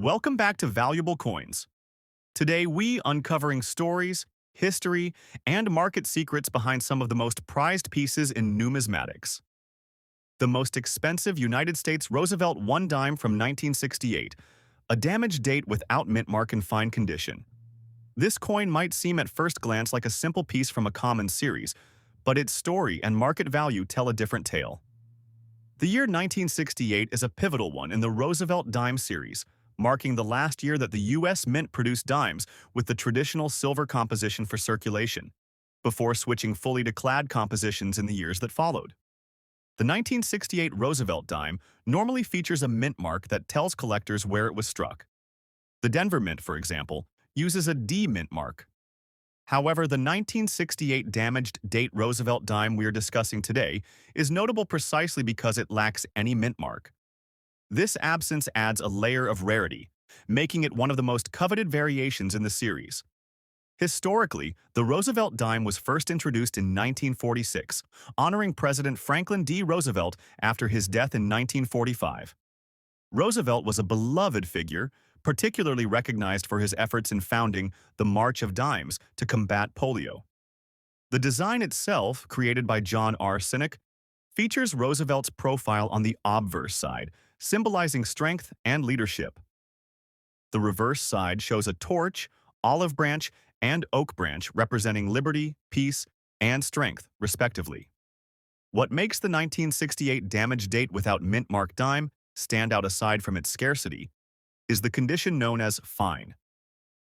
Welcome back to Valuable Coins. Today, we uncovering stories, history, and market secrets behind some of the most prized pieces in numismatics. The most expensive United States Roosevelt one dime from 1968, a damaged date without mint mark in fine condition. This coin might seem at first glance like a simple piece from a common series, but its story and market value tell a different tale. The year 1968 is a pivotal one in the Roosevelt Dime series, marking the last year that the U.S. Mint produced dimes with the traditional silver composition for circulation, before switching fully to clad compositions in the years that followed. The 1968 Roosevelt dime normally features a mint mark that tells collectors where it was struck. The Denver Mint, for example, uses a D mint mark. However, the 1968 damaged date Roosevelt dime we're discussing today is notable precisely because it lacks any mint mark. This absence adds a layer of rarity, making it one of the most coveted variations in the series. Historically, the Roosevelt dime was first introduced in 1946, honoring President Franklin D. Roosevelt after his death in 1945. Roosevelt was a beloved figure, particularly recognized for his efforts in founding the March of Dimes to combat polio. The design itself, created by John R. Sinek, features Roosevelt's profile on the obverse side, symbolizing strength and leadership. The reverse side shows a torch, olive branch, and oak branch representing liberty, peace, and strength, respectively. What makes the 1968 damaged date without mint mark dime stand out aside from its scarcity is the condition known as fine.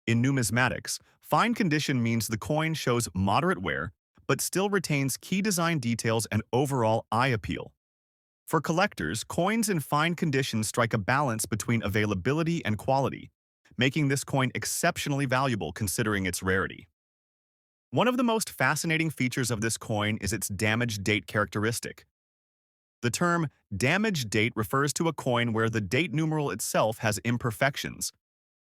In numismatics, fine condition means the coin shows moderate wear, but still retains key design details and overall eye appeal. For collectors, coins in fine condition strike a balance between availability and quality, making this coin exceptionally valuable considering its rarity. One of the most fascinating features of this coin is its damaged date characteristic. The term damaged date refers to a coin where the date numeral itself has imperfections,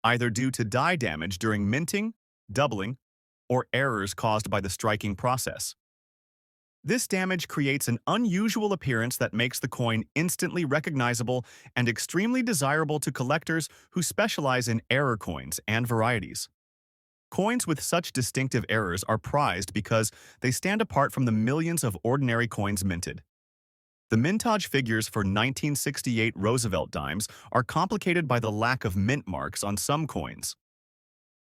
either due to die damage during minting, doubling, or errors caused by the striking process. This damage creates an unusual appearance that makes the coin instantly recognizable and extremely desirable to collectors who specialize in error coins and varieties. Coins with such distinctive errors are prized because they stand apart from the millions of ordinary coins minted. The mintage figures for 1968 Roosevelt dimes are complicated by the lack of mint marks on some coins.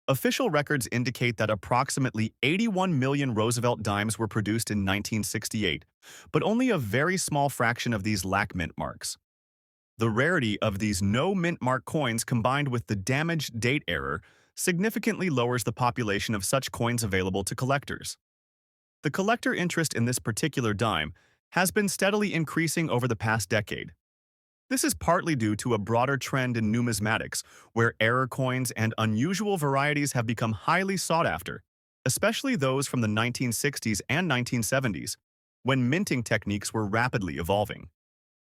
Official records indicate that approximately 81 million Roosevelt dimes were produced in 1968, but only a very small fraction of these lack mint marks. The rarity of these no mint mark coins combined with the damaged date error significantly lowers the population of such coins available to collectors. The collector interest in this particular dime has been steadily increasing over the past decade. This is partly due to a broader trend in numismatics, where error coins and unusual varieties have become highly sought after, especially those from the 1960s and 1970s, when minting techniques were rapidly evolving.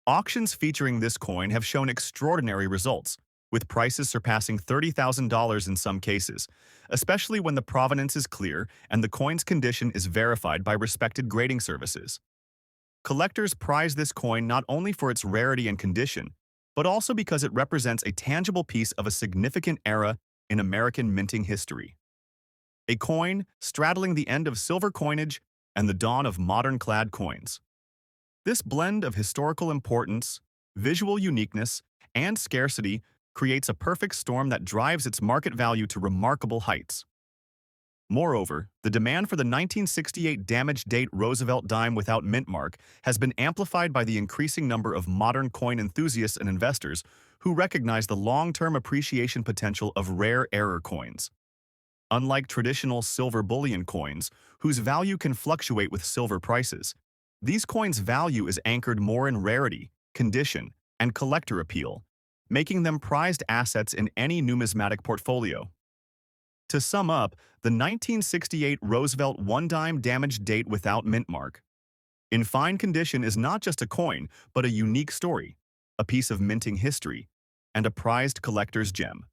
Auctions featuring this coin have shown extraordinary results, with prices surpassing $30,000 in some cases, especially when the provenance is clear and the coin's condition is verified by respected grading services. Collectors prize this coin not only for its rarity and condition, but also because it represents a tangible piece of a significant era in American minting history. A coin straddling the end of silver coinage and the dawn of modern clad coins. This blend of historical importance, visual uniqueness, and scarcity creates a perfect storm that drives its market value to remarkable heights. Moreover, the demand for the 1968 damaged date Roosevelt dime without mint mark has been amplified by the increasing number of modern coin enthusiasts and investors who recognize the long-term appreciation potential of rare error coins. Unlike traditional silver bullion coins, whose value can fluctuate with silver prices, these coins' value is anchored more in rarity, condition, and collector appeal, making them prized assets in any numismatic portfolio. To sum up, the 1968 Roosevelt one dime damaged date without mint mark in fine condition is not just a coin, but a unique story, a piece of minting history, and a prized collector's gem.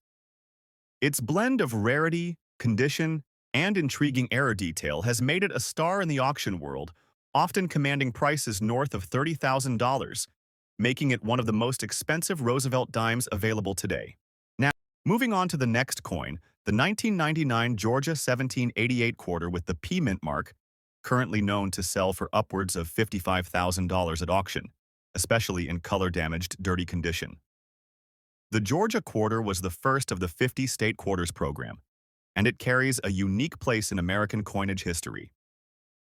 Its blend of rarity, condition, and intriguing error detail has made it a star in the auction world, often commanding prices north of $30,000, making it one of the most expensive Roosevelt dimes available today. Moving on to the next coin, the 1999 Georgia 1788 quarter with the P mint mark, currently known to sell for upwards of $55,000 at auction, especially in color-damaged, dirty condition. The Georgia quarter was the first of the 50 state quarters program, and it carries a unique place in American coinage history.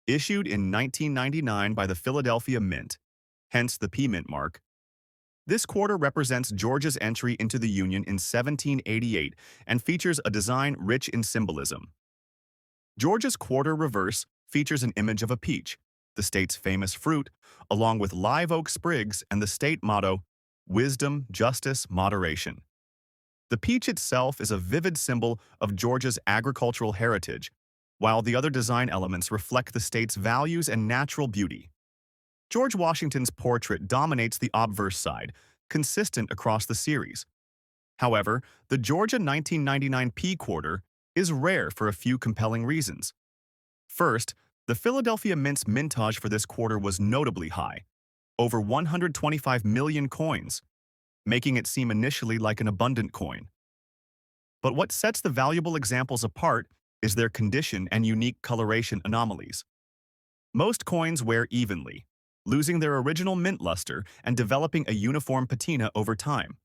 Issued in 1999 by the Philadelphia Mint, hence the P mint mark, this quarter represents Georgia's entry into the Union in 1788 and features a design rich in symbolism. Georgia's quarter reverse features an image of a peach, the state's famous fruit, along with live oak sprigs and the state motto, Wisdom, Justice, Moderation. The peach itself is a vivid symbol of Georgia's agricultural heritage, while the other design elements reflect the state's values and natural beauty. George Washington's portrait dominates the obverse side, consistent across the series. However, the Georgia 1999 P quarter is rare for a few compelling reasons. First, the Philadelphia Mint's mintage for this quarter was notably high, over 125 million coins, making it seem initially like an abundant coin. But what sets the valuable examples apart is their condition and unique coloration anomalies. Most coins wear evenly, losing their original mint luster and developing a uniform patina over time.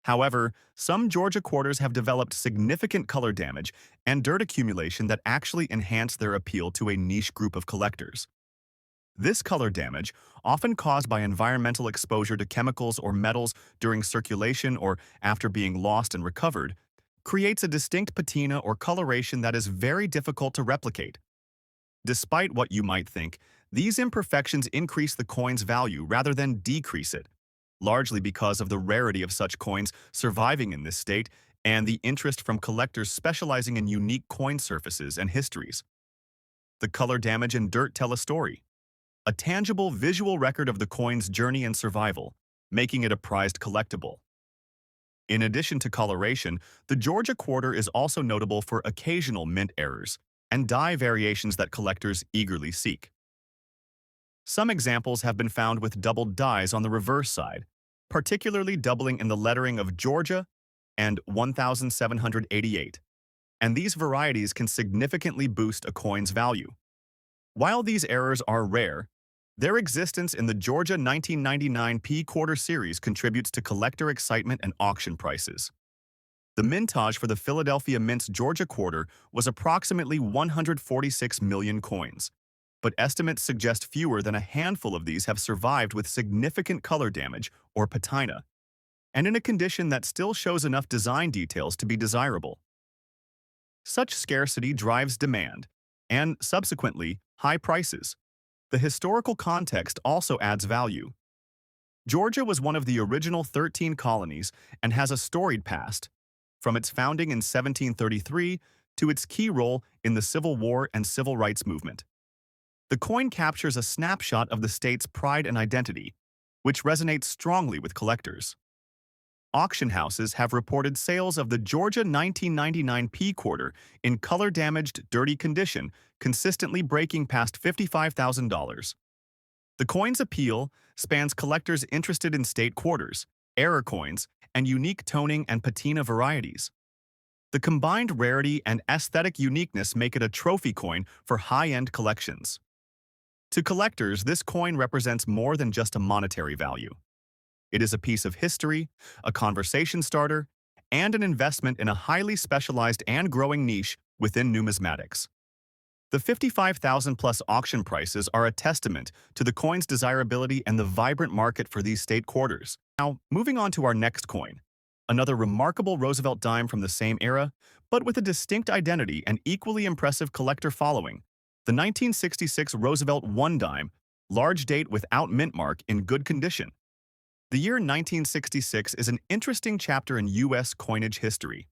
However, some Georgia quarters have developed significant color damage and dirt accumulation that actually enhance their appeal to a niche group of collectors. This color damage, often caused by environmental exposure to chemicals or metals during circulation or after being lost and recovered, creates a distinct patina or coloration that is very difficult to replicate. Despite what you might think, these imperfections increase the coin's value rather than decrease it, largely because of the rarity of such coins surviving in this state and the interest from collectors specializing in unique coin surfaces and histories. The color damage and dirt tell a story, a tangible visual record of the coin's journey and survival, making it a prized collectible. In addition to coloration, the Georgia quarter is also notable for occasional mint errors and die variations that collectors eagerly seek. Some examples have been found with doubled dies on the reverse side, particularly doubling in the lettering of Georgia and 1788, and these varieties can significantly boost a coin's value. While these errors are rare, their existence in the Georgia 1999 P quarter series contributes to collector excitement and auction prices. The mintage for the Philadelphia Mint's Georgia quarter was approximately 146 million coins, but estimates suggest fewer than a handful of these have survived with significant color damage or patina, and in a condition that still shows enough design details to be desirable. Such scarcity drives demand, and subsequently, high prices. The historical context also adds value. Georgia was one of the original 13 colonies and has a storied past, from its founding in 1733 to its key role in the Civil War and Civil Rights Movement. The coin captures a snapshot of the state's pride and identity, which resonates strongly with collectors. Auction houses have reported sales of the Georgia 1999 P quarter in color-damaged, dirty condition, consistently breaking past $55,000. The coin's appeal spans collectors interested in state quarters, error coins, and unique toning and patina varieties. The combined rarity and aesthetic uniqueness make it a trophy coin for high-end collections. To collectors, this coin represents more than just a monetary value. It is a piece of history, a conversation starter, and an investment in a highly specialized and growing niche within numismatics. The 55,000-plus auction prices are a testament to the coin's desirability and the vibrant market for these state quarters. Now, moving on to our next coin, another remarkable Roosevelt dime from the same era, but with a distinct identity and equally impressive collector following, the 1966 Roosevelt I dime, large date without mint mark in good condition. The year 1966 is an interesting chapter in U.S. coinage history.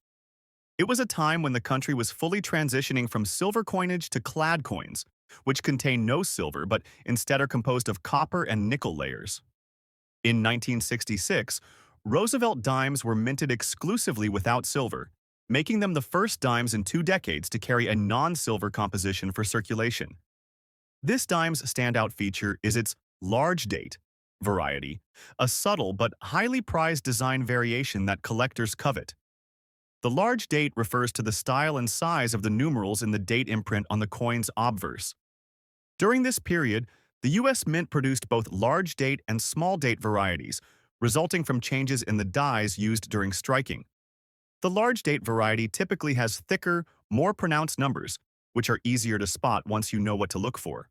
It was a time when the country was fully transitioning from silver coinage to clad coins, which contain no silver but instead are composed of copper and nickel layers. In 1966, Roosevelt dimes were minted exclusively without silver, making them the first dimes in 2 decades to carry a non-silver composition for circulation. This dime's standout feature is its large date variety, a subtle but highly prized design variation that collectors covet. The large date refers to the style and size of the numerals in the date imprint on the coin's obverse. During this period, the U.S. Mint produced both large date and small date varieties, resulting from changes in the dies used during striking. The large date variety typically has thicker, more pronounced numbers, which are easier to spot once you know what to look for.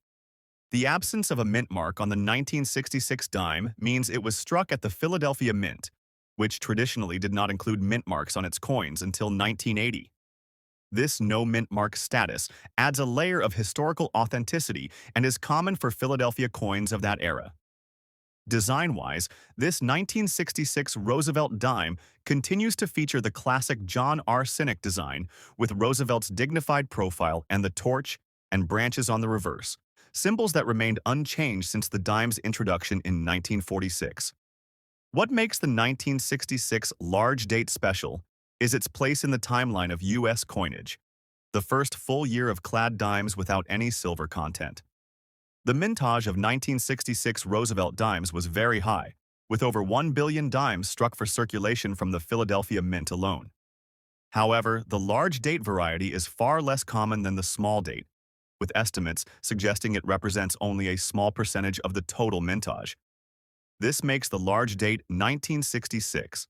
The absence of a mint mark on the 1966 dime means it was struck at the Philadelphia Mint, which traditionally did not include mint marks on its coins until 1980. This no mint mark status adds a layer of historical authenticity and is common for Philadelphia coins of that era. Design-wise, this 1966 Roosevelt dime continues to feature the classic John R. Cynic design with Roosevelt's dignified profile and the torch and branches on the reverse, symbols that remained unchanged since the dime's introduction in 1946. What makes the 1966 large date special is its place in the timeline of U.S. coinage, the first full year of clad dimes without any silver content. The mintage of 1966 Roosevelt dimes was very high, with over 1 billion dimes struck for circulation from the Philadelphia Mint alone. However, the large date variety is far less common than the small date, with estimates suggesting it represents only a small percentage of the total mintage. This makes the large date 1966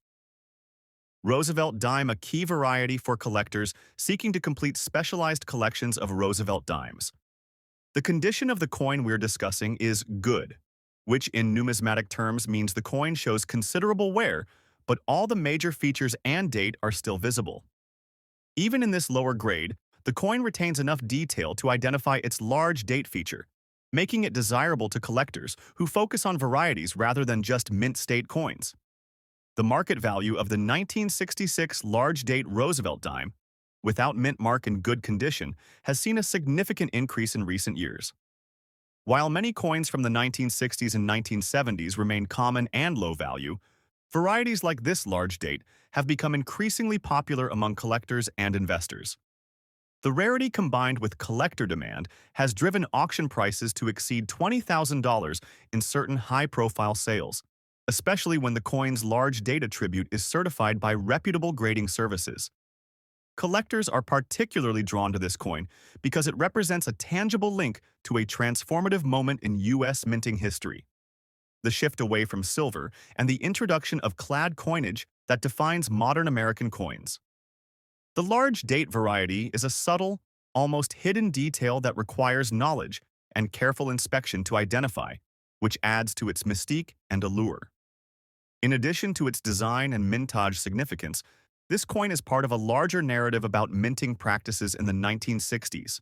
Roosevelt dime a key variety for collectors seeking to complete specialized collections of Roosevelt dimes. The condition of the coin we're discussing is good, which in numismatic terms means the coin shows considerable wear, but all the major features and date are still visible. Even in this lower grade, the coin retains enough detail to identify its large date feature, making it desirable to collectors who focus on varieties rather than just mint-state coins. The market value of the 1966 large date Roosevelt dime, without mint mark in good condition, has seen a significant increase in recent years. While many coins from the 1960s and 1970s remain common and low value, varieties like this large date have become increasingly popular among collectors and investors. The rarity combined with collector demand has driven auction prices to exceed $20,000 in certain high-profile sales, especially when the coin's large date attribute is certified by reputable grading services. Collectors are particularly drawn to this coin because it represents a tangible link to a transformative moment in U.S. minting history, the shift away from silver and the introduction of clad coinage that defines modern American coins. The large date variety is a subtle, almost hidden detail that requires knowledge and careful inspection to identify, which adds to its mystique and allure. In addition to its design and mintage significance, this coin is part of a larger narrative about minting practices in the 1960s.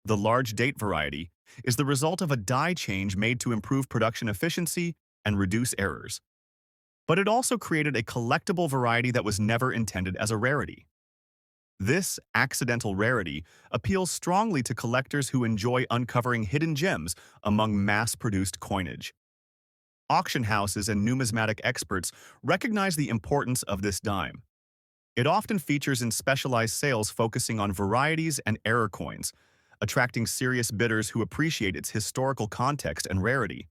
The large date variety is the result of a die change made to improve production efficiency and reduce errors. But it also created a collectible variety that was never intended as a rarity. This accidental rarity appeals strongly to collectors who enjoy uncovering hidden gems among mass-produced coinage. Auction houses and numismatic experts recognize the importance of this dime. It often features in specialized sales focusing on varieties and error coins, attracting serious bidders who appreciate its historical context and rarity.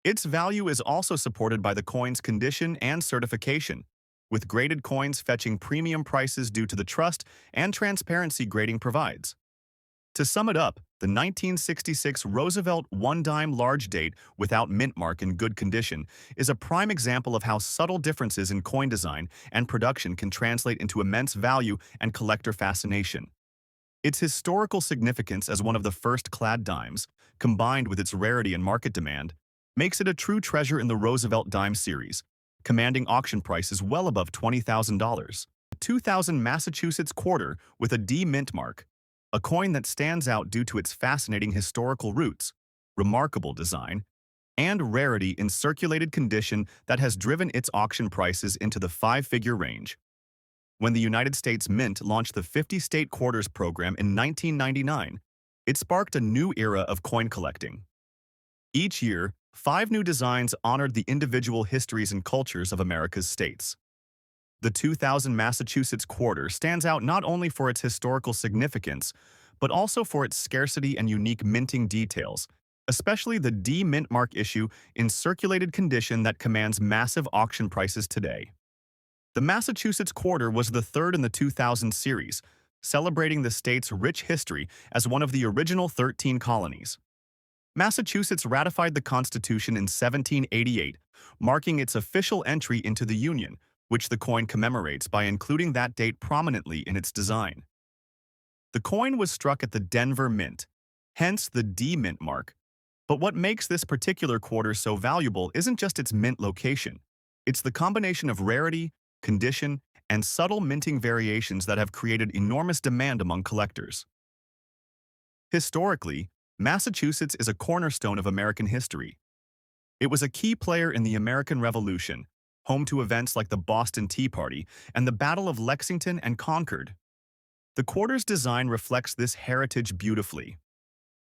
Its value is also supported by the coin's condition and certification, with graded coins fetching premium prices due to the trust and transparency grading provides. To sum it up, the 1966 Roosevelt one-dime large date without mint mark in good condition is a prime example of how subtle differences in coin design and production can translate into immense value and collector fascination. Its historical significance as one of the first clad dimes, combined with its rarity and market demand, makes it a true treasure in the Roosevelt dime series, commanding auction prices well above $20,000. The 2000 Massachusetts quarter with a D mint mark, a coin that stands out due to its fascinating historical roots, remarkable design, and rarity in circulated condition that has driven its auction prices into the five-figure range. When the United States Mint launched the 50-state quarters program in 1999, it sparked a new era of coin collecting. Each year, 5 new designs honored the individual histories and cultures of America's states. The 2000 Massachusetts quarter stands out not only for its historical significance, but also for its scarcity and unique minting details, especially the D mint mark issue in circulated condition that commands massive auction prices today. The Massachusetts quarter was the third in the 2000 series, celebrating the state's rich history as one of the original 13 colonies. Massachusetts ratified the Constitution in 1788, marking its official entry into the Union, which the coin commemorates by including that date prominently in its design. The coin was struck at the Denver Mint, hence the D Mint mark. But what makes this particular quarter so valuable isn't just its mint location. It's the combination of rarity, condition, and subtle minting variations that have created enormous demand among collectors. Historically, Massachusetts is a cornerstone of American history. It was a key player in the American Revolution, home to events like the Boston Tea Party and the Battle of Lexington and Concord. The quarter's design reflects this heritage beautifully.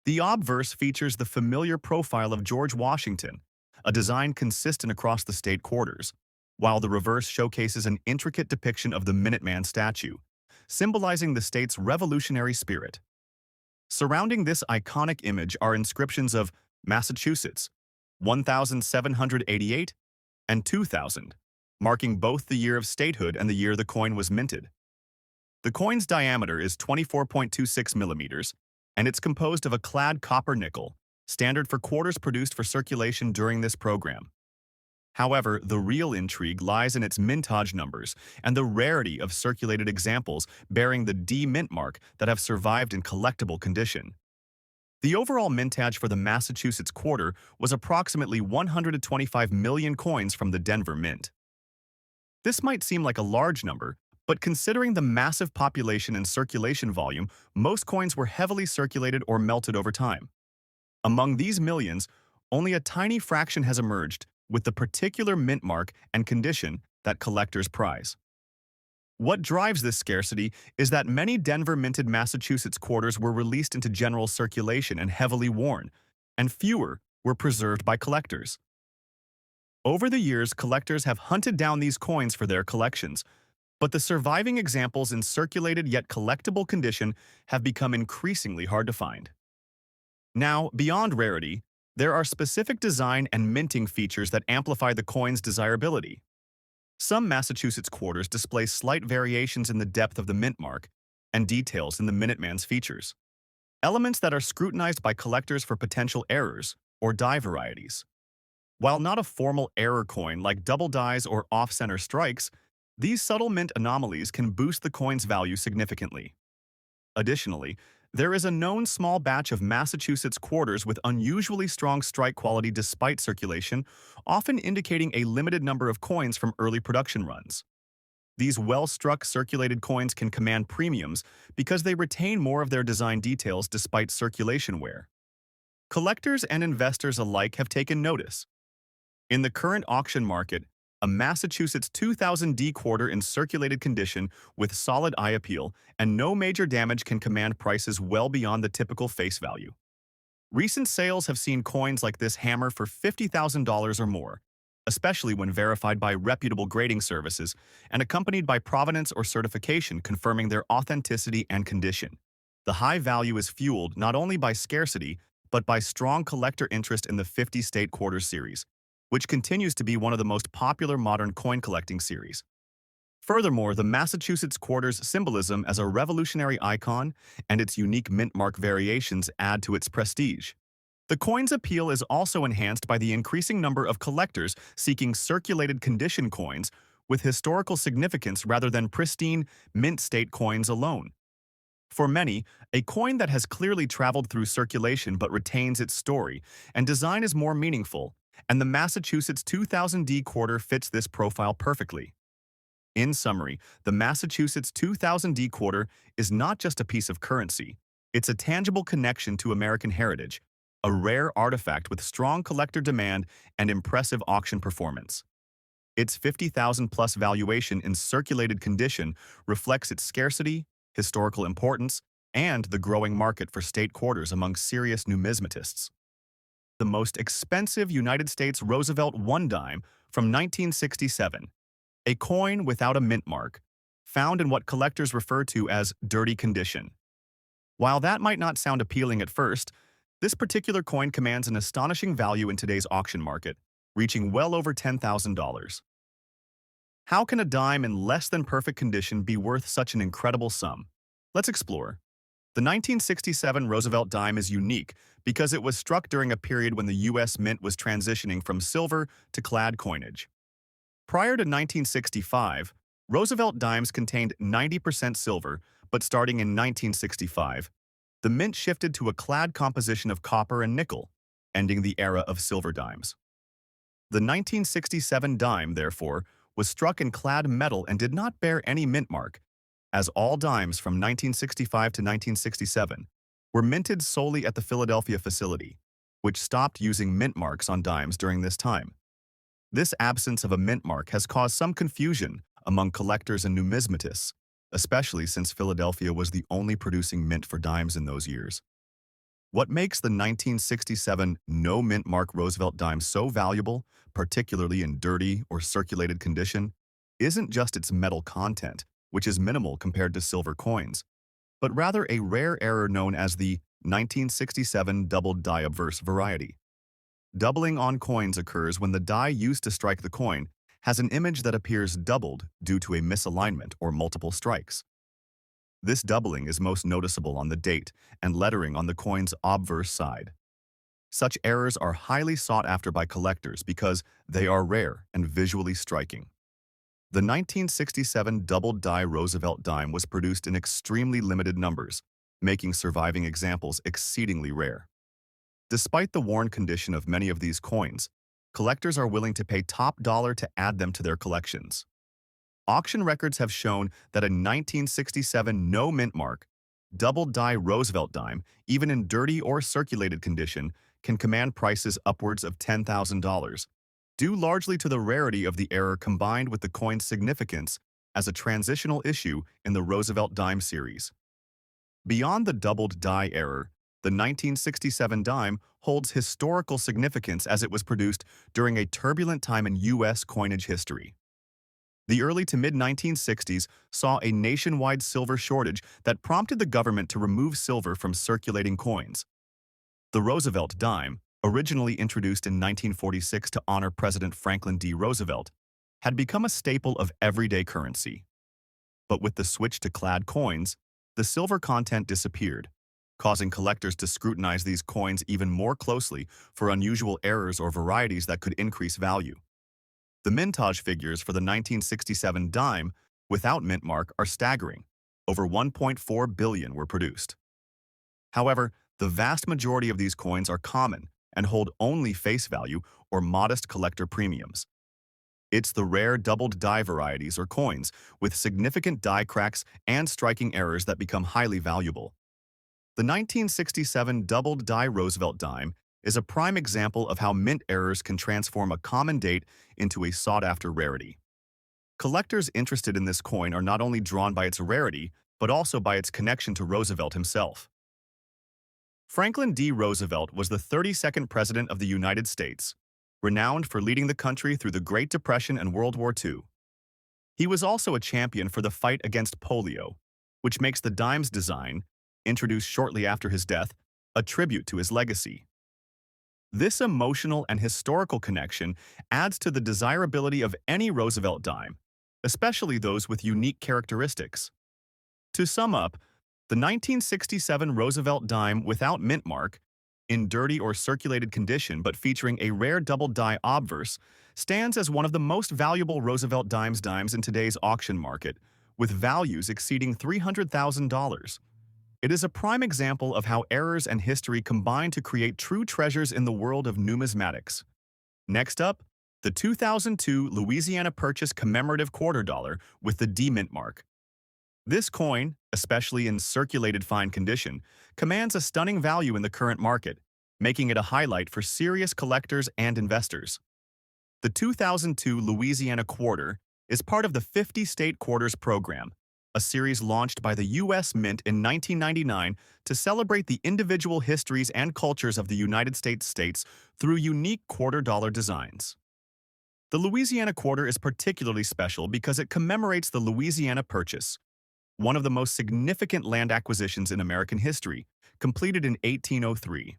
The obverse features the familiar profile of George Washington, a design consistent across the state quarters, while the reverse showcases an intricate depiction of the Minuteman statue, symbolizing the state's revolutionary spirit. Surrounding this iconic image are inscriptions of Massachusetts, 1788 and 2000, marking both the year of statehood and the year the coin was minted. The coin's diameter is 24.26 millimeters, and it's composed of a clad copper nickel, standard for quarters produced for circulation during this program. However, the real intrigue lies in its mintage numbers and the rarity of circulated examples bearing the D mint mark that have survived in collectible condition. The overall mintage for the Massachusetts quarter was approximately 125 million coins from the Denver Mint. This might seem like a large number, but considering the massive population and circulation volume, most coins were heavily circulated or melted over time. Among these millions, only a tiny fraction has emerged with the particular mint mark and condition that collectors prize. What drives this scarcity is that many Denver-minted Massachusetts quarters were released into general circulation and heavily worn, and fewer were preserved by collectors. Over the years, collectors have hunted down these coins for their collections, but the surviving examples in circulated yet collectible condition have become increasingly hard to find. Now, beyond rarity, there are specific design and minting features that amplify the coin's desirability. Some Massachusetts quarters display slight variations in the depth of the mint mark and details in the Minuteman's features, elements that are scrutinized by collectors for potential errors or die varieties. While not a formal error coin like double dies or off-center strikes, these subtle mint anomalies can boost the coin's value significantly. Additionally, there is a known small batch of Massachusetts quarters with unusually strong strike quality despite circulation, often indicating a limited number of coins from early production runs. These well-struck circulated coins can command premiums because they retain more of their design details despite circulation wear. Collectors and investors alike have taken notice. In the current auction market, a Massachusetts 2000 D quarter in circulated condition with solid eye appeal and no major damage can command prices well beyond the typical face value. Recent sales have seen coins like this hammer for $50,000 or more, especially when verified by reputable grading services and accompanied by provenance or certification confirming their authenticity and condition. The high value is fueled not only by scarcity, but by strong collector interest in the 50-state quarter series, which continues to be one of the most popular modern coin collecting series. Furthermore, the Massachusetts quarter's symbolism as a revolutionary icon and its unique mint mark variations add to its prestige. The coin's appeal is also enhanced by the increasing number of collectors seeking circulated condition coins with historical significance rather than pristine, mint-state coins alone. For many, a coin that has clearly traveled through circulation but retains its story and design is more meaningful, and the Massachusetts 2000 D quarter fits this profile perfectly. In summary, the Massachusetts 2000 D quarter is not just a piece of currency, it's a tangible connection to American heritage, a rare artifact with strong collector demand and impressive auction performance. Its 50,000-plus valuation in circulated condition reflects its scarcity, historical importance, and the growing market for state quarters among serious numismatists. The most expensive United States Roosevelt Dime from 1967, a coin without a mint mark, found in what collectors refer to as dirty condition. While that might not sound appealing at first, this particular coin commands an astonishing value in today's auction market, reaching well over $10,000. How can a dime in less than perfect condition be worth such an incredible sum? Let's explore. The 1967 Roosevelt dime is unique because it was struck during a period when the U.S. Mint was transitioning from silver to clad coinage. Prior to 1965, Roosevelt dimes contained 90% silver, but starting in 1965, the mint shifted to a clad composition of copper and nickel, ending the era of silver dimes. The 1967 dime, therefore, was struck in clad metal and did not bear any mint mark, as all dimes from 1965 to 1967 were minted solely at the Philadelphia facility, which stopped using mint marks on dimes during this time. This absence of a mint mark has caused some confusion among collectors and numismatists, especially since Philadelphia was the only producing mint for dimes in those years. What makes the 1967 no mint mark Roosevelt dime so valuable, particularly in dirty or circulated condition, isn't just its metal content, which is minimal compared to silver coins, but rather a rare error known as the 1967 doubled die obverse variety. Doubling on coins occurs when the die used to strike the coin has an image that appears doubled due to a misalignment or multiple strikes. This doubling is most noticeable on the date and lettering on the coin's obverse side. Such errors are highly sought after by collectors because they are rare and visually striking. The 1967 doubled die Roosevelt dime was produced in extremely limited numbers, making surviving examples exceedingly rare. Despite the worn condition of many of these coins, collectors are willing to pay top dollar to add them to their collections. Auction records have shown that a 1967 no mint mark, double die Roosevelt dime, even in dirty or circulated condition, can command prices upwards of $10,000, due largely to the rarity of the error combined with the coin's significance as a transitional issue in the Roosevelt dime series. Beyond the doubled die error, the 1967 dime holds historical significance as it was produced during a turbulent time in U.S. coinage history. The early to mid-1960s saw a nationwide silver shortage that prompted the government to remove silver from circulating coins. The Roosevelt dime, originally introduced in 1946 to honor President Franklin D. Roosevelt, had become a staple of everyday currency. But with the switch to clad coins, the silver content disappeared, causing collectors to scrutinize these coins even more closely for unusual errors or varieties that could increase value. The mintage figures for the 1967 dime without mint mark are staggering. Over 1.4 billion were produced. However, the vast majority of these coins are common and hold only face value or modest collector premiums. It's the rare doubled die varieties or coins with significant die cracks and striking errors that become highly valuable. The 1967 doubled die Roosevelt dime is a prime example of how mint errors can transform a common date into a sought-after rarity. Collectors interested in this coin are not only drawn by its rarity, but also by its connection to Roosevelt himself. Franklin D. Roosevelt was the 32nd President of the United States, renowned for leading the country through the Great Depression and World War II. He was also a champion for the fight against polio, which makes the dime's design, introduced shortly after his death, a tribute to his legacy. This emotional and historical connection adds to the desirability of any Roosevelt dime, especially those with unique characteristics. To sum up, the 1967 Roosevelt dime without mint mark, in dirty or circulated condition but featuring a rare double die obverse, stands as one of the most valuable Roosevelt dimes in today's auction market, with values exceeding $300,000. It is a prime example of how errors and history combine to create true treasures in the world of numismatics. Next up, the 2002 Louisiana Purchase commemorative quarter dollar with the D-mint mark. This coin, especially in circulated fine condition, commands a stunning value in the current market, making it a highlight for serious collectors and investors. The 2002 Louisiana Quarter is part of the 50-State Quarters program, a series launched by the U.S. Mint in 1999 to celebrate the individual histories and cultures of the United States states through unique quarter dollar designs. The Louisiana Quarter is particularly special because it commemorates the Louisiana Purchase, one of the most significant land acquisitions in American history, completed in 1803.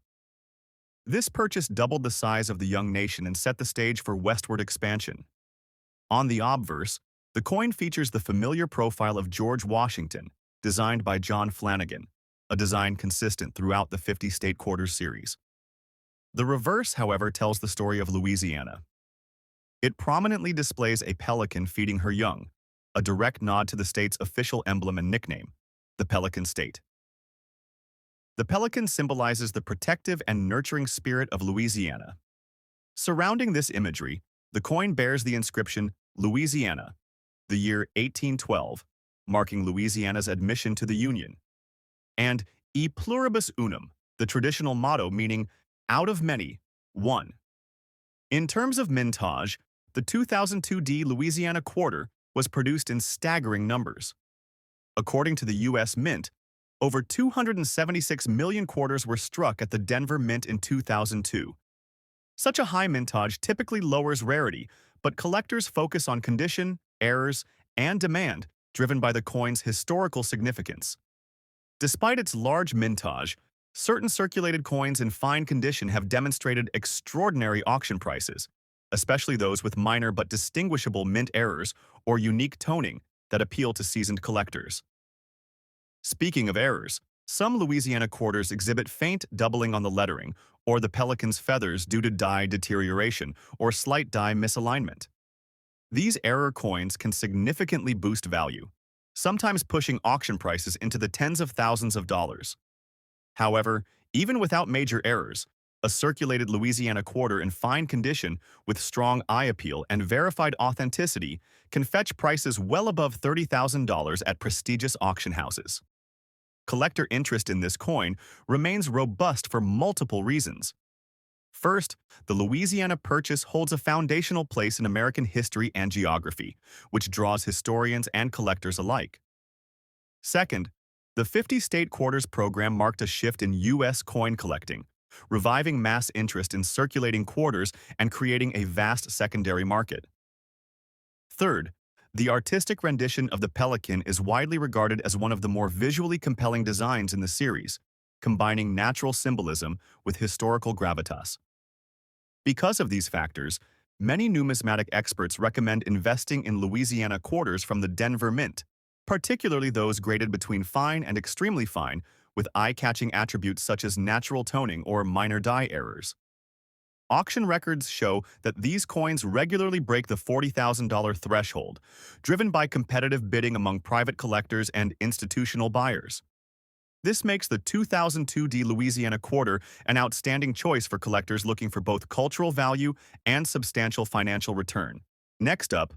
This purchase doubled the size of the young nation and set the stage for westward expansion. On the obverse, The coin features the familiar profile of George Washington, designed by John Flanagan, a design consistent throughout the 50 State Quarters series. The reverse, however, tells the story of Louisiana. It prominently displays a pelican feeding her young, a direct nod to the state's official emblem and nickname, the Pelican State. The pelican symbolizes the protective and nurturing spirit of Louisiana. Surrounding this imagery, the coin bears the inscription Louisiana, the year 1812, marking Louisiana's admission to the Union, and E pluribus unum, the traditional motto meaning out of many, one. In terms of mintage, the 2002 Louisiana quarter was produced in staggering numbers. According to the U.S. Mint, over 276 million quarters were struck at the Denver Mint in 2002. Such a high mintage typically lowers rarity, but collectors focus on condition, errors, and demand, driven by the coin's historical significance. Despite its large mintage, certain circulated coins in fine condition have demonstrated extraordinary auction prices, especially those with minor but distinguishable mint errors or unique toning that appeal to seasoned collectors. Speaking of errors, some Louisiana quarters exhibit faint doubling on the lettering or the pelican's feathers due to die deterioration or slight die misalignment. These error coins can significantly boost value, sometimes pushing auction prices into the tens of thousands of dollars. However, even without major errors, a circulated Louisiana quarter in fine condition with strong eye appeal and verified authenticity can fetch prices well above $30,000 at prestigious auction houses. Collector interest in this coin remains robust for multiple reasons. First, the Louisiana Purchase holds a foundational place in American history and geography, which draws historians and collectors alike. Second, the 50 State Quarters program marked a shift in U.S. coin collecting, reviving mass interest in circulating quarters and creating a vast secondary market. Third, the artistic rendition of the pelican is widely regarded as one of the more visually compelling designs in the series, combining natural symbolism with historical gravitas. Because of these factors, many numismatic experts recommend investing in Louisiana quarters from the Denver Mint, particularly those graded between fine and extremely fine, with eye-catching attributes such as natural toning or minor die errors. Auction records show that these coins regularly break the $40,000 threshold, driven by competitive bidding among private collectors and institutional buyers. This makes the 2002 Louisiana quarter an outstanding choice for collectors looking for both cultural value and substantial financial return. Next up,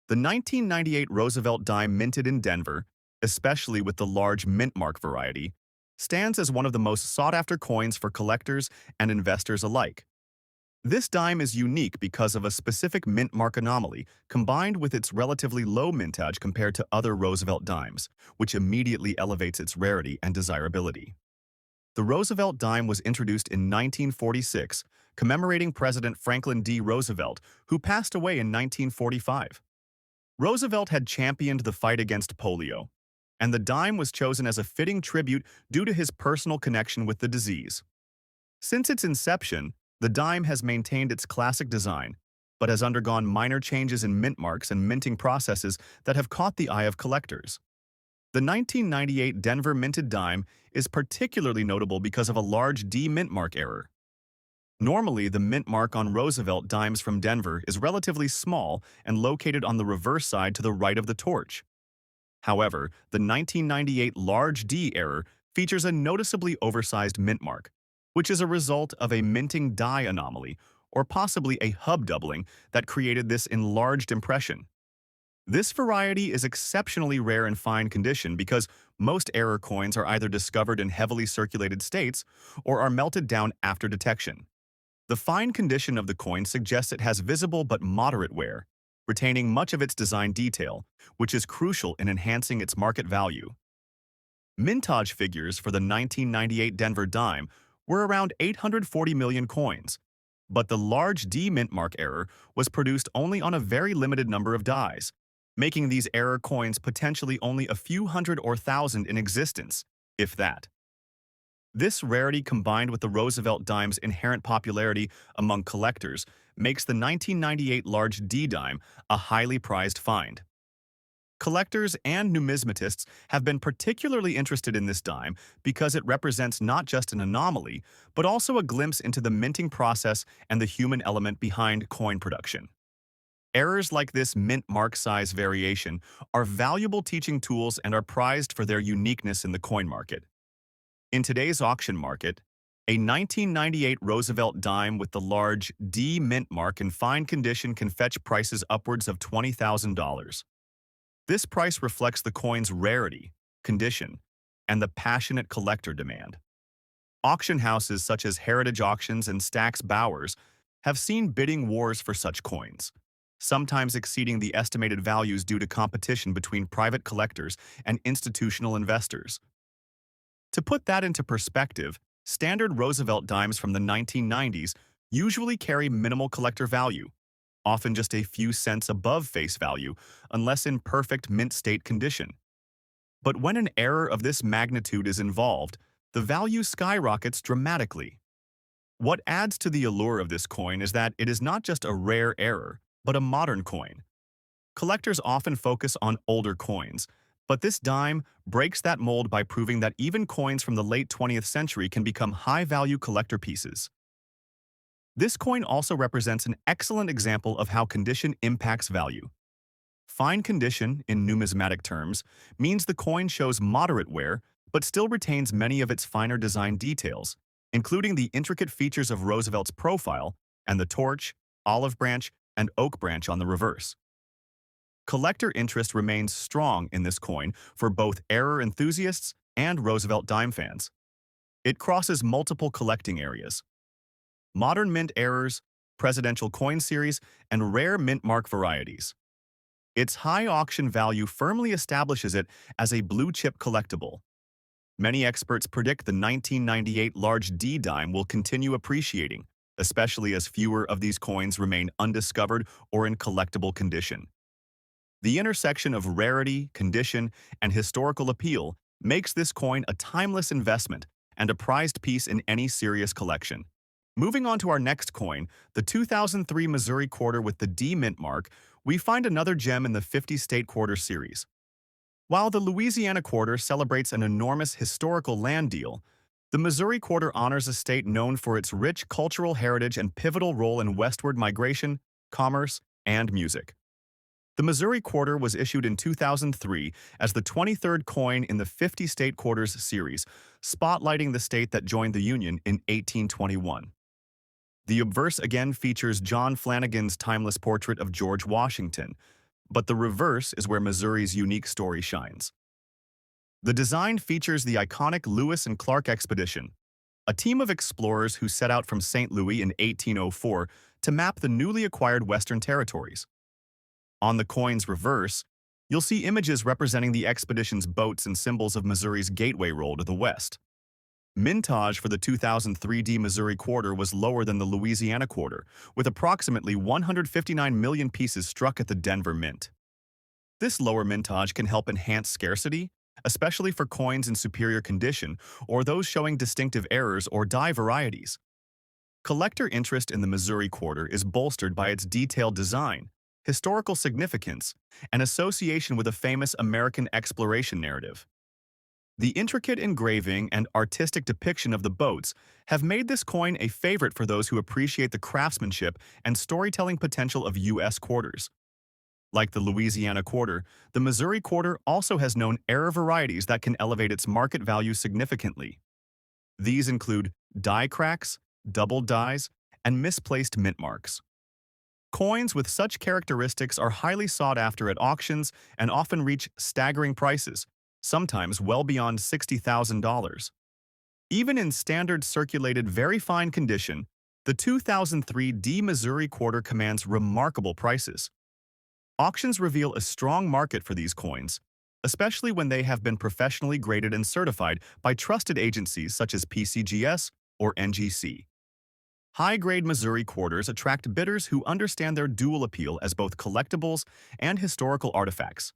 the 1998 Roosevelt Dime minted in Denver, especially with the large mint mark variety, stands as one of the most sought-after coins for collectors and investors alike. This dime is unique because of a specific mint mark anomaly combined with its relatively low mintage compared to other Roosevelt dimes, which immediately elevates its rarity and desirability. The Roosevelt dime was introduced in 1946, commemorating President Franklin D. Roosevelt, who passed away in 1945. Roosevelt had championed the fight against polio, and the dime was chosen as a fitting tribute due to his personal connection with the disease. Since its inception, the dime has maintained its classic design, but has undergone minor changes in mint marks and minting processes that have caught the eye of collectors. The 1998 Denver minted dime is particularly notable because of a large D mint mark error. Normally, the mint mark on Roosevelt dimes from Denver is relatively small and located on the reverse side to the right of the torch. However, the 1998 large D error features a noticeably oversized mint mark, which is a result of a minting die anomaly or possibly a hub doubling that created this enlarged impression. This variety is exceptionally rare in fine condition because most error coins are either discovered in heavily circulated states or are melted down after detection. The fine condition of the coin suggests it has visible but moderate wear, retaining much of its design detail, which is crucial in enhancing its market value. Mintage figures for the 1998 Denver dime were around 840 million coins, but the large D mint mark error was produced only on a very limited number of dies, making these error coins potentially only a few hundred or thousand in existence, if that. This rarity combined with the Roosevelt dime's inherent popularity among collectors makes the 1998 large D dime a highly prized find. Collectors and numismatists have been particularly interested in this dime because it represents not just an anomaly, but also a glimpse into the minting process and the human element behind coin production. Errors like this mint mark size variation are valuable teaching tools and are prized for their uniqueness in the coin market. In today's auction market, a 1998 Roosevelt dime with the large D mint mark in fine condition can fetch prices upwards of $20,000. This price reflects the coin's rarity, condition, and the passionate collector demand. Auction houses such as Heritage Auctions and Stack's Bowers have seen bidding wars for such coins, sometimes exceeding the estimated values due to competition between private collectors and institutional investors. To put that into perspective, standard Roosevelt dimes from the 1990s usually carry minimal collector value, often just a few cents above face value, unless in perfect mint state condition. But when an error of this magnitude is involved, the value skyrockets dramatically. What adds to the allure of this coin is that it is not just a rare error, but a modern coin. Collectors often focus on older coins, but this dime breaks that mold by proving that even coins from the late 20th century can become high-value collector pieces. This coin also represents an excellent example of how condition impacts value. Fine condition, in numismatic terms, means the coin shows moderate wear but still retains many of its finer design details, including the intricate features of Roosevelt's profile and the torch, olive branch, and oak branch on the reverse. Collector interest remains strong in this coin for both error enthusiasts and Roosevelt dime fans. It crosses multiple collecting areas: modern mint errors, presidential coin series, and rare mint mark varieties. Its high auction value firmly establishes it as a blue-chip collectible. Many experts predict the 1998 large D dime will continue appreciating, especially as fewer of these coins remain undiscovered or in collectible condition. The intersection of rarity, condition, and historical appeal makes this coin a timeless investment and a prized piece in any serious collection. Moving on to our next coin, the 2003 Missouri quarter with the D mint mark, we find another gem in the 50-state quarter series. While the Louisiana quarter celebrates an enormous historical land deal, the Missouri quarter honors a state known for its rich cultural heritage and pivotal role in westward migration, commerce, and music. The Missouri quarter was issued in 2003 as the 23rd coin in the 50-state quarters series, spotlighting the state that joined the Union in 1821. The obverse again features John Flanagan's timeless portrait of George Washington, but the reverse is where Missouri's unique story shines. The design features the iconic Lewis and Clark expedition, a team of explorers who set out from St. Louis in 1804 to map the newly acquired Western territories. On the coin's reverse, you'll see images representing the expedition's boats and symbols of Missouri's gateway role to the West. Mintage for the 2003 D Missouri quarter was lower than the Louisiana quarter, with approximately 159 million pieces struck at the Denver Mint. This lower mintage can help enhance scarcity, especially for coins in superior condition or those showing distinctive errors or die varieties. Collector interest in the Missouri quarter is bolstered by its detailed design, historical significance, and association with a famous American exploration narrative. The intricate engraving and artistic depiction of the boats have made this coin a favorite for those who appreciate the craftsmanship and storytelling potential of U.S. quarters. Like the Louisiana quarter, the Missouri quarter also has known error varieties that can elevate its market value significantly. These include die cracks, double dies, and misplaced mint marks. Coins with such characteristics are highly sought after at auctions and often reach staggering prices, sometimes well beyond $60,000. Even in standard circulated very fine condition, the 2003 D Missouri quarter commands remarkable prices. Auctions reveal a strong market for these coins, especially when they have been professionally graded and certified by trusted agencies such as PCGS or NGC. High-grade Missouri quarters attract bidders who understand their dual appeal as both collectibles and historical artifacts.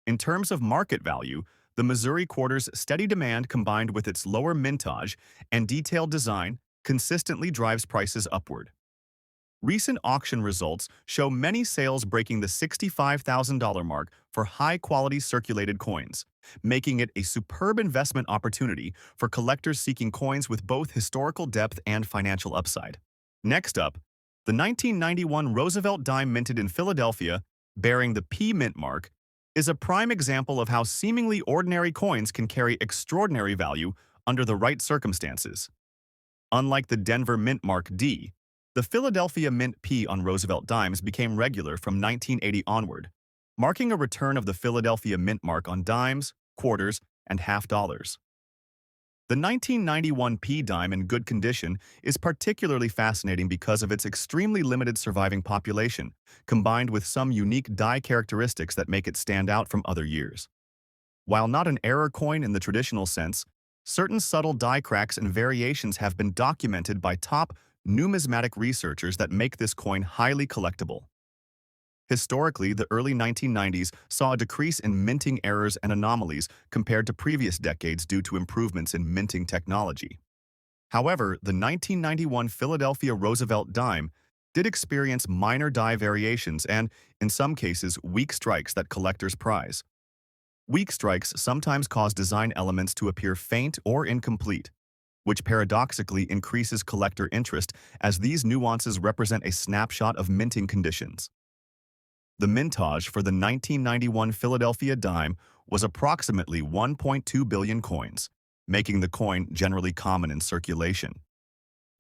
In terms of market value, the Missouri quarter's steady demand combined with its lower mintage and detailed design consistently drives prices upward. Recent auction results show many sales breaking the $65,000 mark for high-quality circulated coins, making it a superb investment opportunity for collectors seeking coins with both historical depth and financial upside. Next up, the 1991 Roosevelt Dime minted in Philadelphia, bearing the P mint mark, is a prime example of how seemingly ordinary coins can carry extraordinary value under the right circumstances. Unlike the Denver Mint Mark D, the Philadelphia Mint P on Roosevelt dimes became regular from 1980 onward, marking a return of the Philadelphia Mint Mark on dimes, quarters, and half dollars. The 1991 P dime in good condition is particularly fascinating because of its extremely limited surviving population, combined with some unique die characteristics that make it stand out from other years. While not an error coin in the traditional sense, certain subtle die cracks and variations have been documented by top numismatic researchers that make this coin highly collectible. Historically, the early 1990s saw a decrease in minting errors and anomalies compared to previous decades due to improvements in minting technology. However, the 1991 Philadelphia Roosevelt dime did experience minor die variations and, in some cases, weak strikes that collectors prize. Weak strikes sometimes cause design elements to appear faint or incomplete, which paradoxically increases collector interest as these nuances represent a snapshot of minting conditions. The mintage for the 1991 Philadelphia dime was approximately 1.2 billion coins, making the coin generally common in circulation.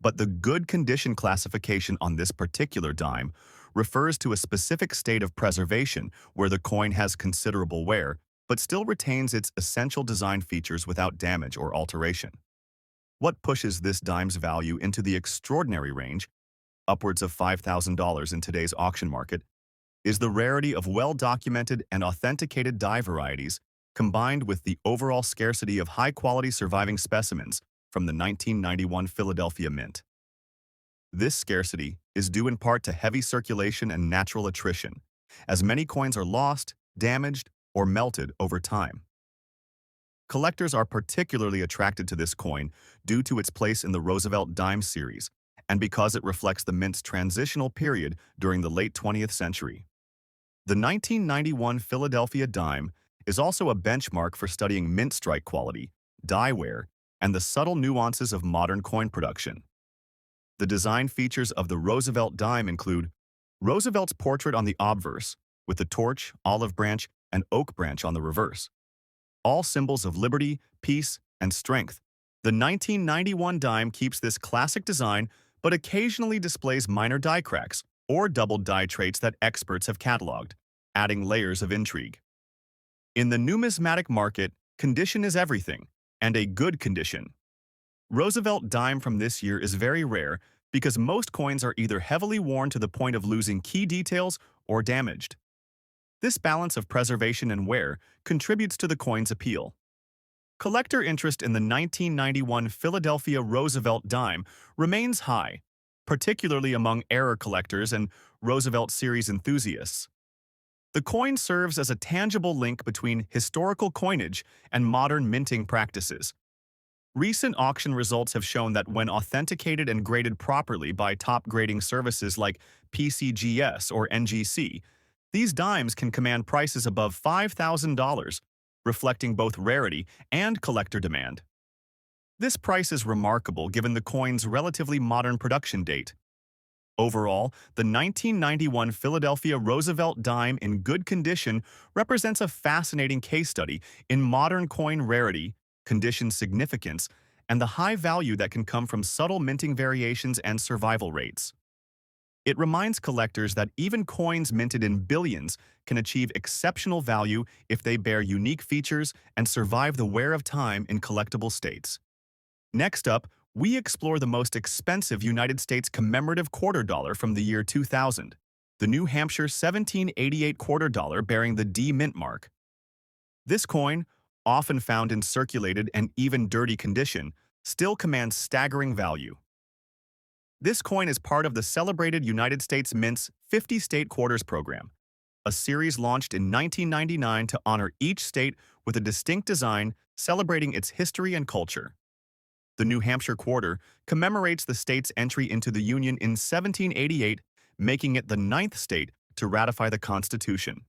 But the good condition classification on this particular dime refers to a specific state of preservation where the coin has considerable wear, but still retains its essential design features without damage or alteration. What pushes this dime's value into the extraordinary range, upwards of $5,000 in today's auction market, is the rarity of well-documented and authenticated die varieties combined with the overall scarcity of high-quality surviving specimens from the 1991 Philadelphia Mint. This scarcity is due in part to heavy circulation and natural attrition, as many coins are lost, damaged, or melted over time. Collectors are particularly attracted to this coin due to its place in the Roosevelt Dime series and because it reflects the mint's transitional period during the late 20th century. The 1991 Philadelphia dime is also a benchmark for studying mint strike quality, die wear, and the subtle nuances of modern coin production. The design features of the Roosevelt dime include Roosevelt's portrait on the obverse, with the torch, olive branch, and oak branch on the reverse, all symbols of liberty, peace, and strength. The 1991 dime keeps this classic design but occasionally displays minor die cracks or double die traits that experts have cataloged, adding layers of intrigue. In the numismatic market, condition is everything, and a good condition. Roosevelt dime from this year is very rare because most coins are either heavily worn to the point of losing key details or damaged. This balance of preservation and wear contributes to the coin's appeal. Collector interest in the 1991 Philadelphia Roosevelt dime remains high, particularly among error collectors and Roosevelt series enthusiasts. The coin serves as a tangible link between historical coinage and modern minting practices. Recent auction results have shown that when authenticated and graded properly by top grading services like PCGS or NGC, these dimes can command prices above $5,000, reflecting both rarity and collector demand. This price is remarkable given the coin's relatively modern production date. Overall, the 1991 Philadelphia Roosevelt dime in good condition represents a fascinating case study in modern coin rarity, condition significance, and the high value that can come from subtle minting variations and survival rates. It reminds collectors that even coins minted in billions can achieve exceptional value if they bear unique features and survive the wear of time in collectible states. Next up, we explore the most expensive United States commemorative quarter dollar from the year 2000, the New Hampshire 1788 quarter dollar bearing the D mint mark. This coin, often found in circulated and even dirty condition, still commands staggering value. This coin is part of the celebrated United States Mint's 50 State Quarters program, a series launched in 1999 to honor each state with a distinct design celebrating its history and culture. The New Hampshire quarter commemorates the state's entry into the Union in 1788 making it the ninth state to ratify the Constitution.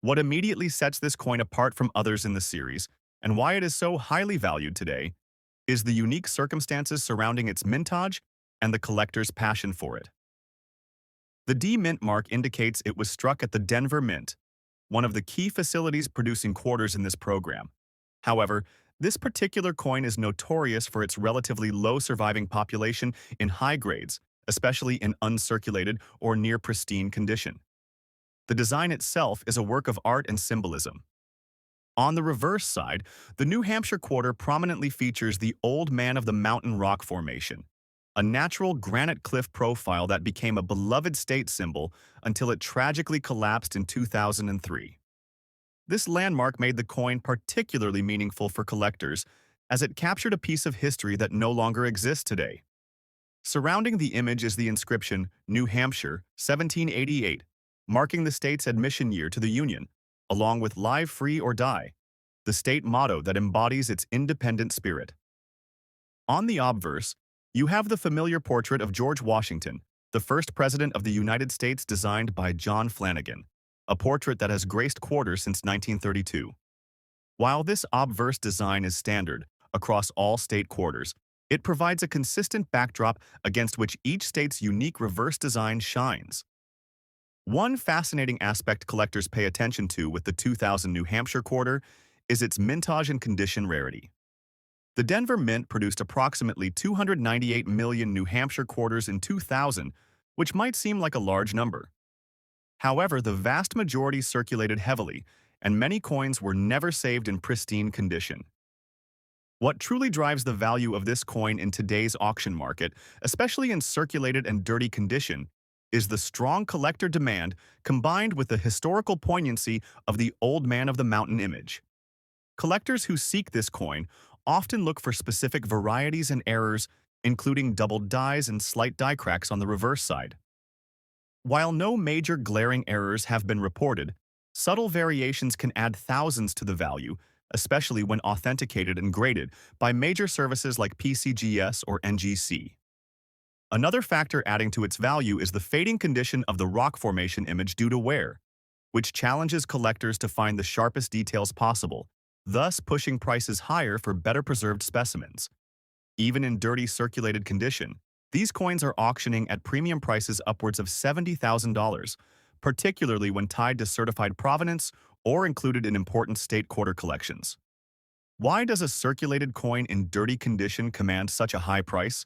What immediately sets this coin apart from others in the series, and why it is so highly valued today, is the unique circumstances surrounding its mintage and the collector's passion for it. The D Mint mark indicates it was struck at the Denver Mint, one of the key facilities producing quarters in this program. However, this particular coin is notorious for its relatively low surviving population in high grades, especially in uncirculated or near pristine condition. The design itself is a work of art and symbolism. On the reverse side, the New Hampshire quarter prominently features the Old Man of the Mountain rock formation, a natural granite cliff profile that became a beloved state symbol until it tragically collapsed in 2003. This landmark made the coin particularly meaningful for collectors, as it captured a piece of history that no longer exists today. Surrounding the image is the inscription, New Hampshire, 1788, marking the state's admission year to the Union, along with Live Free or Die, the state motto that embodies its independent spirit. On the obverse, you have the familiar portrait of George Washington, the first president of the United States, designed by John Flanagan, a portrait that has graced quarters since 1932. While this obverse design is standard across all state quarters, it provides a consistent backdrop against which each state's unique reverse design shines. One fascinating aspect collectors pay attention to with the 2000 New Hampshire quarter is its mintage and condition rarity. The Denver Mint produced approximately 298 million New Hampshire quarters in 2000, which might seem like a large number. However, the vast majority circulated heavily, and many coins were never saved in pristine condition. What truly drives the value of this coin in today's auction market, especially in circulated and dirty condition, is the strong collector demand combined with the historical poignancy of the Old Man of the Mountain image. Collectors who seek this coin often look for specific varieties and errors, including doubled dies and slight die cracks on the reverse side. While no major glaring errors have been reported, subtle variations can add thousands to the value, especially when authenticated and graded by major services like PCGS or NGC. Another factor adding to its value is the fading condition of the rock formation image due to wear, which challenges collectors to find the sharpest details possible, thus pushing prices higher for better preserved specimens. Even in dirty circulated condition, these coins are auctioning at premium prices upwards of $70,000, particularly when tied to certified provenance or included in important state quarter collections. Why does a circulated coin in dirty condition command such a high price?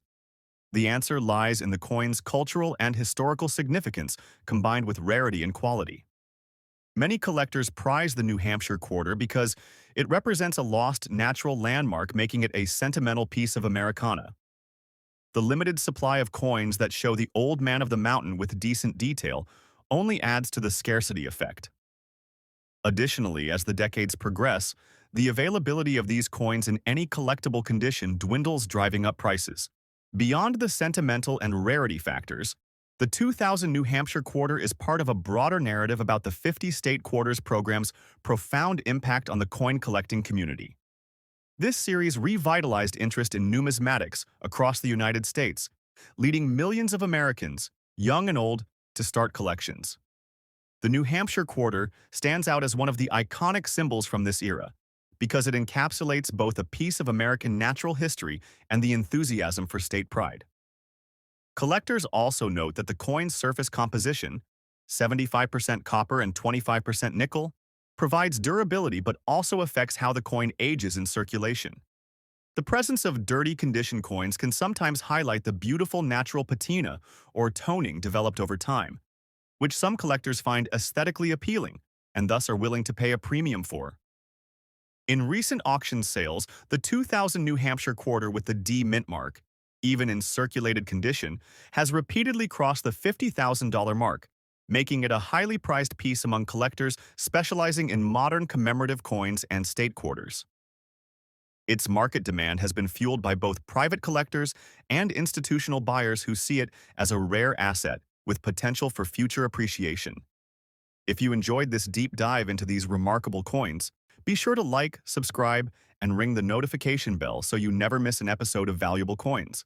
The answer lies in the coin's cultural and historical significance combined with rarity and quality. Many collectors prize the New Hampshire quarter because it represents a lost natural landmark, making it a sentimental piece of Americana. The limited supply of coins that show the Old Man of the Mountain with decent detail only adds to the scarcity effect. Additionally, as the decades progress, the availability of these coins in any collectible condition dwindles, driving up prices. Beyond the sentimental and rarity factors, the 2000 New Hampshire quarter is part of a broader narrative about the 50 state quarters program's profound impact on the coin collecting community. This series revitalized interest in numismatics across the United States, leading millions of Americans, young and old, to start collections. The New Hampshire quarter stands out as one of the iconic symbols from this era, because it encapsulates both a piece of American natural history and the enthusiasm for state pride. Collectors also note that the coin's surface composition, 75% copper and 25% nickel, provides durability but also affects how the coin ages in circulation. The presence of dirty condition coins can sometimes highlight the beautiful natural patina or toning developed over time, which some collectors find aesthetically appealing and thus are willing to pay a premium for. In recent auction sales, the 2000 New Hampshire quarter with the D Mint mark, even in circulated condition, has repeatedly crossed the $50,000 mark, making it a highly prized piece among collectors specializing in modern commemorative coins and state quarters. Its market demand has been fueled by both private collectors and institutional buyers who see it as a rare asset with potential for future appreciation. If you enjoyed this deep dive into these remarkable coins, be sure to like, subscribe, and ring the notification bell so you never miss an episode of Valuable Coins.